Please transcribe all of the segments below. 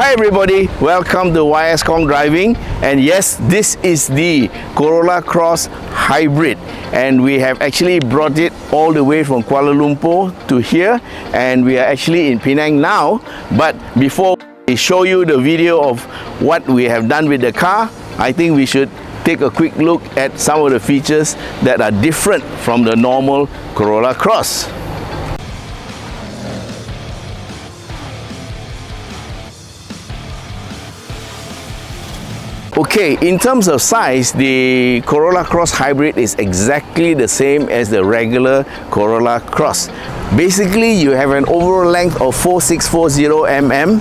Hi everybody, welcome to YS Khong Driving, and yes, this is the Corolla Cross Hybrid, and we have actually brought it all the way from Kuala Lumpur to here, and we are actually in Penang now. But before we show you the video of what we have done with the car, I think we should take a quick look at some of the features that are different from the normal Corolla Cross. Okay, in terms of size, the Corolla Cross Hybrid is exactly the same as the regular Corolla Cross. Basically, you have an overall length of 4640 mm,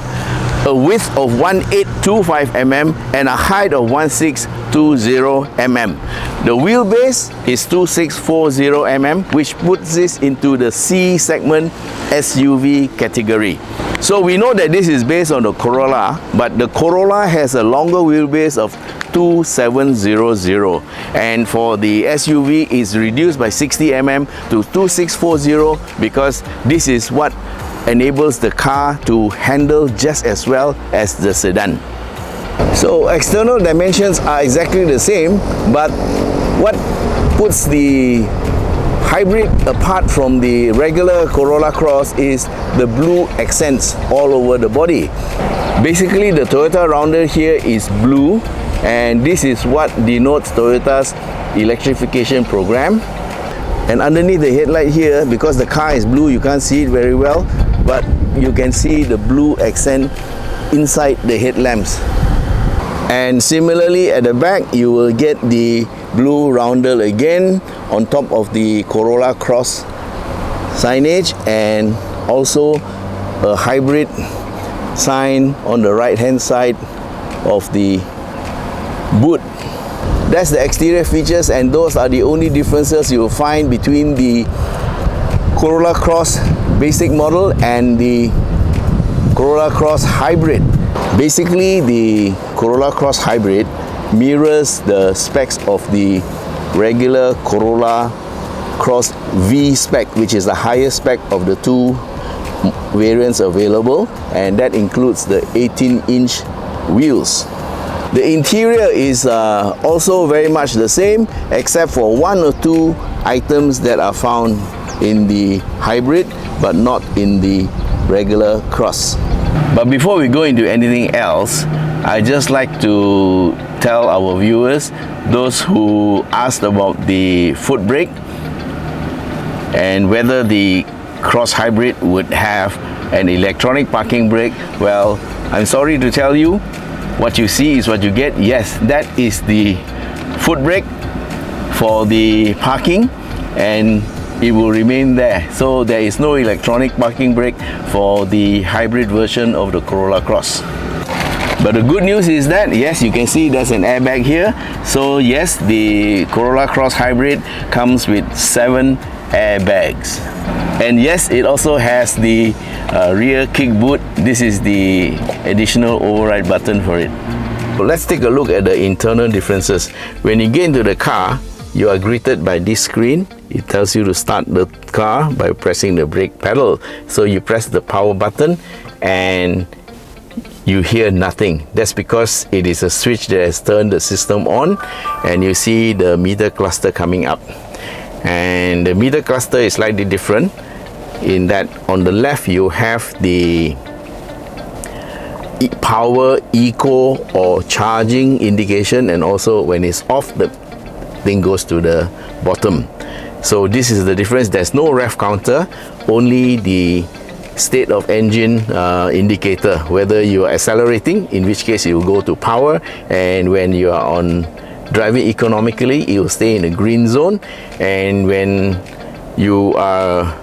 a width of 1825 mm, and a height of 1620 mm. The wheelbase is 2640 mm, which puts this into the C segment SUV category. So we know that this is based on the Corolla, but the Corolla has a longer wheelbase of 2700, and for the SUV is reduced by 60 mm to 2640 because this is what enables the car to handle just as well as the sedan. So external dimensions are exactly the same, but what puts the Hybrid apart from the regular Corolla Cross is the blue accents all over the body. Basically, the Toyota Rounder here is blue, and this is what denotes Toyota's electrification program. And underneath the headlight here, because the car is blue, you can't see it very well, but you can see the blue accent inside the headlamps. And similarly at the back, you will get the blue roundel again on top of the Corolla Cross signage, and also a hybrid sign on the right hand side of the boot. That's the exterior features, and those are the only differences you will find between the Corolla Cross basic model and the Corolla Cross Hybrid. Basically, the Corolla Cross Hybrid mirrors the specs of the regular Corolla Cross V spec, which is the highest spec of the two variants available, and that includes the 18-inch wheels. The interior is also very much the same, except for one or two items that are found in the Hybrid but not in the regular Cross. But before we go into anything else, I just like to tell our viewers, those who asked about the foot brake and whether the Cross Hybrid would have an electronic parking brake. Well, I'm sorry to tell you, what you see is what you get. Yes, that is the foot brake for the parking, and it will remain there. So there is no electronic parking brake for the hybrid version of the Corolla Cross. But the good news is that, yes, you can see there's an airbag here. So yes, the Corolla Cross Hybrid comes with 7 airbags. And yes, it also has the rear kick boot. This is the additional override button for it. So let's take a look at the internal differences. When you get into the car, you are greeted by this screen. It tells you to start the car by pressing the brake pedal. So you press the power button and you hear nothing. That's because it is a switch that has turned the system on, and you see the meter cluster coming up. And the meter cluster is slightly different in that on the left you have the power, eco or charging indication, and also when it's off, the thing goes to the bottom. So this is the difference. There's no ref counter, only the state of engine indicator, whether you are accelerating, in which case you will go to power, and when you are on driving economically, it will stay in the green zone, and when you are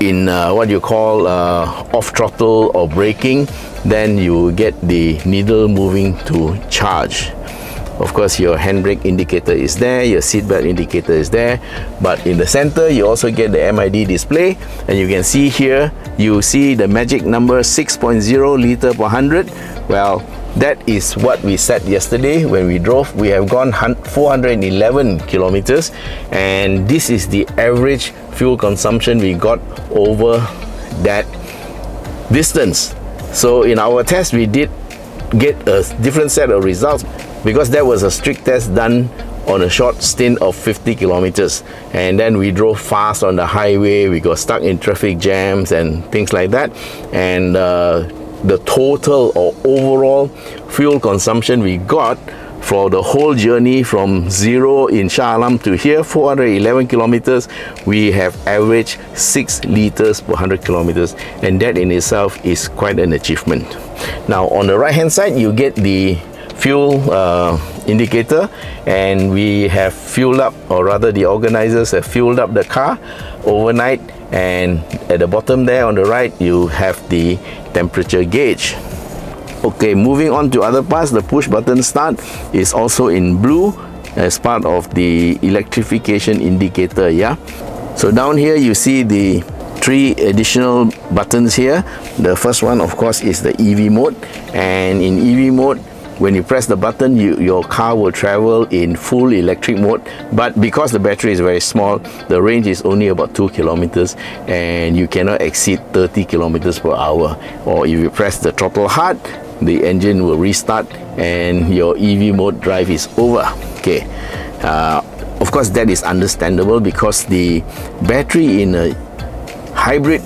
in what you call off throttle or braking, then you will get the needle moving to charge. Of course, your handbrake indicator is there, your seatbelt indicator is there, but in the center you also get the MID display, and you can see here, you see the magic number 6.0 liter per 100. Well, that is what we set yesterday when we drove. We have gone 411 kilometers, and this is the average fuel consumption we got over that distance. So in our test, we did get a different set of results because that was a strict test done on a short stint of 50 kilometers, and then we drove fast on the highway. We got stuck in traffic jams and things like that, and the total or overall fuel consumption we got for the whole journey from zero in Shah Alam to here, 411 kilometers, we have averaged 6 liters per 100 kilometers, and that in itself is quite an achievement. Now on the right hand side, you get the fuel indicator, and we have fueled up, or rather the organizers have fueled up the car overnight, and at the bottom there on the right you have the temperature gauge. Okay, moving on to other parts, the push button start is also in blue as part of the electrification indicator. Yeah, so down here you see the 3 additional buttons here. The first one of course is the EV mode, and in EV mode, when you press the button, your car will travel in full electric mode, but because the battery is very small, the range is only about 2 kilometers, and you cannot exceed 30 kilometers per hour. Or if you press the throttle hard, the engine will restart and your EV mode drive is over. Okay, of course that is understandable because the battery in a hybrid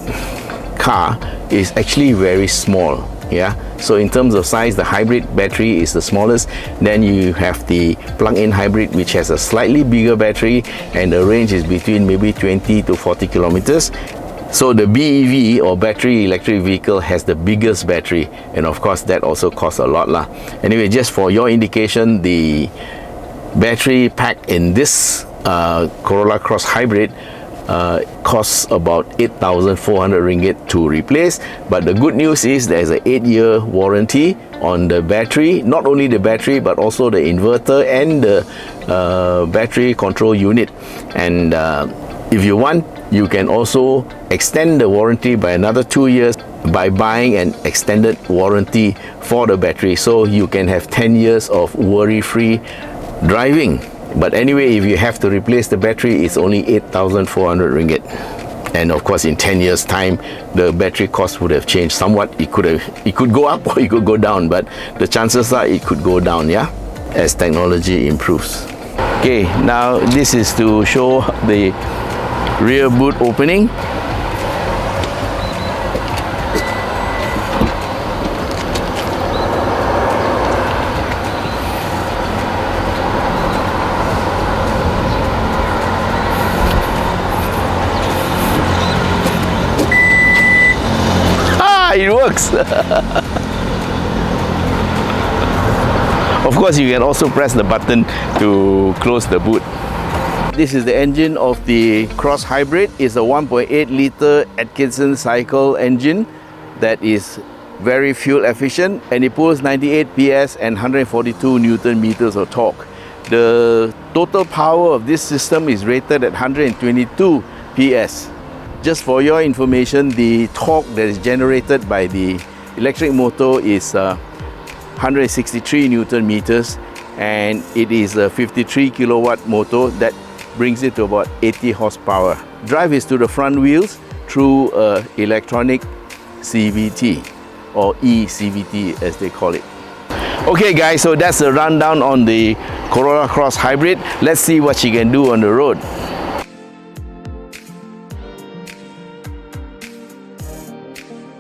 car is actually very small. Yeah, so in terms of size, the hybrid battery is the smallest. Then you have the plug-in hybrid, which has a slightly bigger battery, and the range is between maybe 20 to 40 kilometers. So the BEV, or battery electric vehicle, has the biggest battery, and of course that also costs a lot lah. Anyway, just for your indication, the battery pack in this Corolla Cross Hybrid costs about 8,400 ringgit to replace. But the good news is there's an 8-year warranty on the battery, not only the battery but also the inverter and the battery control unit. And if you want, you can also extend the warranty by another 2 years by buying an extended warranty for the battery, so you can have 10 years of worry-free driving. But anyway, if you have to replace the battery, it's only 8,400 ringgit. And of course, in 10 years time, the battery cost would have changed somewhat. It could go up or it could go down, but the chances are it could go down, yeah, as technology improves. Okay, now this is to show the rear boot opening. It works. Of course, you can also press the button to close the boot. This is the engine of the Cross Hybrid. It's a 1.8 liter Atkinson cycle engine that is very fuel efficient, and it pulls 98 PS and 142 Newton meters of torque. The total power of this system is rated at 122 PS. Just for your information, the torque that is generated by the electric motor is 163 Newton meters, and it is a 53 kilowatt motor that brings it to about 80 horsepower. Drive is to the front wheels through electronic CVT, or eCVT as they call it. Okay guys, so that's the rundown on the Corolla Cross Hybrid. Let's see what she can do on the road.